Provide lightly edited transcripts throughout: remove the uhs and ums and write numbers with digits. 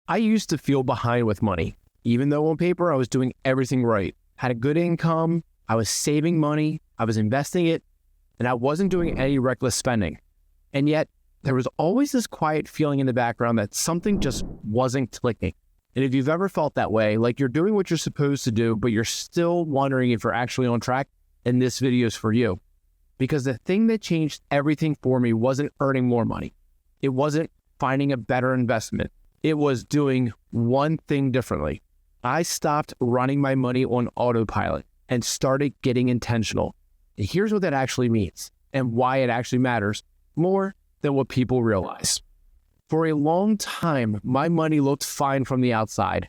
I used to feel behind with money, even though on paper I was doing everything right. Had a good income, I was saving money, I was investing it, and I wasn't doing any reckless spending. And yet, there was always this quiet feeling in the background that something just wasn't clicking. And if you've ever felt that way, like you're doing what you're supposed to do, but you're still wondering if you're actually on track, then this video is for you. Because the thing that changed everything for me wasn't earning more money. It wasn't finding a better investment. It was doing one thing differently. I stopped running my money on autopilot and started getting intentional. And here's what that actually means and why it actually matters more than what people realize. For a long time, my money looked fine from the outside.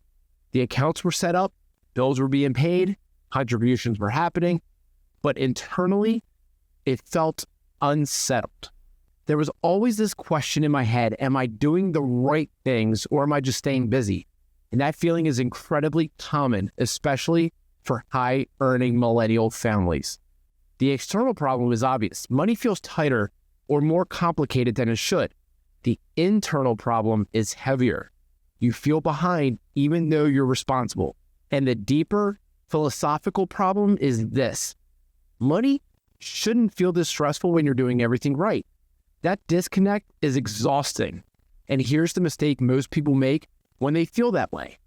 The accounts were set up, bills were being paid, contributions were happening, but internally, it felt unsettled. There was always this question in my head, am I doing the right things or am I just staying busy? And that feeling is incredibly common, especially for high-earning millennial families. The external problem is obvious. Money feels tighter or more complicated than it should. The internal problem is heavier. You feel behind even though you're responsible. And the deeper philosophical problem is this. Money shouldn't feel this stressful when you're doing everything right. That disconnect is exhausting. And here's the mistake most people make when they feel that way.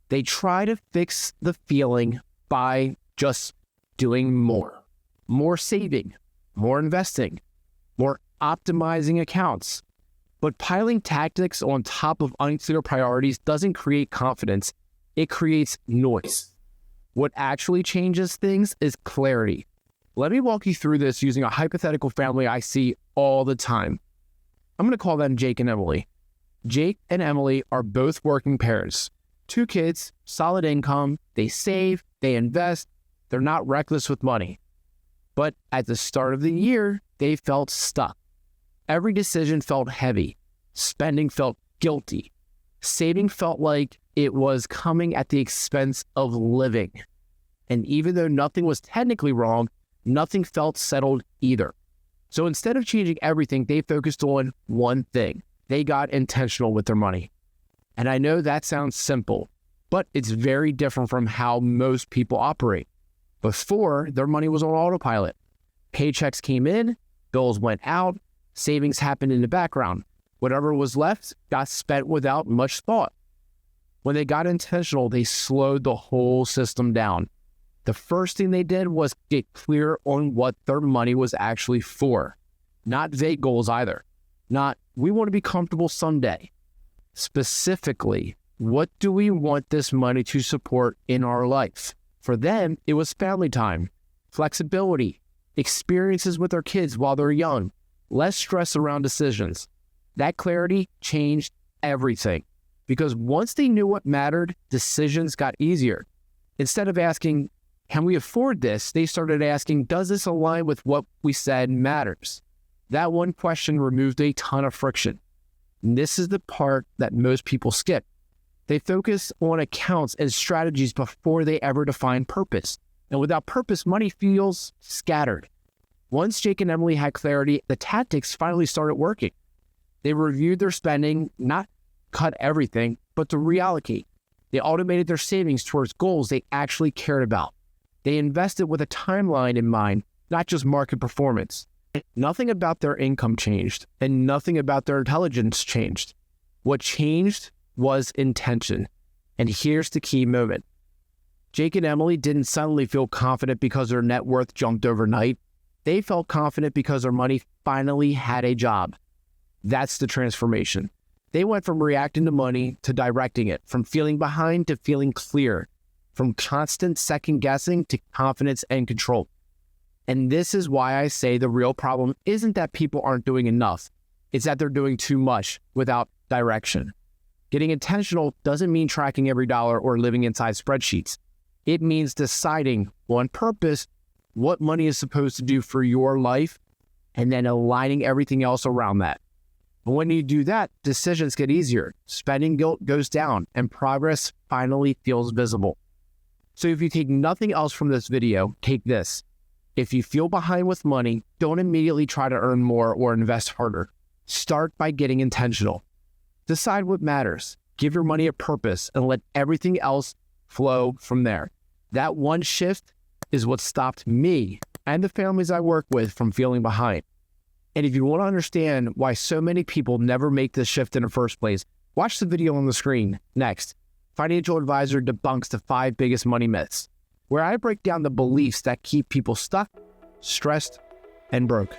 They try to fix the feeling by just doing more. More saving, more investing, more optimizing accounts. But piling tactics on top of unclear priorities doesn't create confidence. It creates noise. What actually changes things is clarity. Let me walk you through this using a hypothetical family I see all the time. I'm going to call them Jake and Emily. Jake and Emily are both working parents. 2 kids, solid income, they save, they invest, they're not reckless with money. But at the start of the year, they felt stuck. Every decision felt heavy. Spending felt guilty. Saving felt like it was coming at the expense of living. And even though nothing was technically wrong, nothing felt settled either. So instead of changing everything, they focused on one thing. They got intentional with their money. And I know that sounds simple, but it's very different from how most people operate. Before, their money was on autopilot. Paychecks came in, bills went out, savings happened in the background. Whatever was left got spent without much thought. When they got intentional, they slowed the whole system down. The first thing they did was get clear on what their money was actually for. Not vague goals either. Not, we want to be comfortable someday. Specifically, what do we want this money to support in our life? For them, it was family time, flexibility, experiences with their kids while they're young, less stress around decisions. That clarity changed everything. Because once they knew what mattered, decisions got easier. Instead of asking, can we afford this? They started asking, does this align with what we said matters? That one question removed a ton of friction. And this is the part that most people skip. They focus on accounts and strategies before they ever define purpose. And without purpose, money feels scattered. Once Jake and Emily had clarity, the tactics finally started working. They reviewed their spending, not cut everything, but to reallocate. They automated their savings towards goals they actually cared about. They invested with a timeline in mind, not just market performance. Nothing about their income changed, and nothing about their intelligence changed. What changed was intention. And here's the key moment. Jake and Emily didn't suddenly feel confident because their net worth jumped overnight. They felt confident because their money finally had a job. That's the transformation. They went from reacting to money to directing it, from feeling behind to feeling clear, from constant second guessing to confidence and control. And this is why I say the real problem isn't that people aren't doing enough. It's that they're doing too much without direction. Getting intentional doesn't mean tracking every dollar or living inside spreadsheets. It means deciding on purpose what money is supposed to do for your life and then aligning everything else around that. And when you do that, decisions get easier, spending guilt goes down, and progress finally feels visible. So if you take nothing else from this video, take this. If you feel behind with money, don't immediately try to earn more or invest harder. Start by getting intentional. Decide what matters. Give your money a purpose and let everything else flow from there. That one shift is what stopped me and the families I work with from feeling behind. And if you want to understand why so many people never make this shift in the first place, watch the video on the screen next. Financial Advisor debunks the 5 biggest money myths, where I break down the beliefs that keep people stuck, stressed, and broke.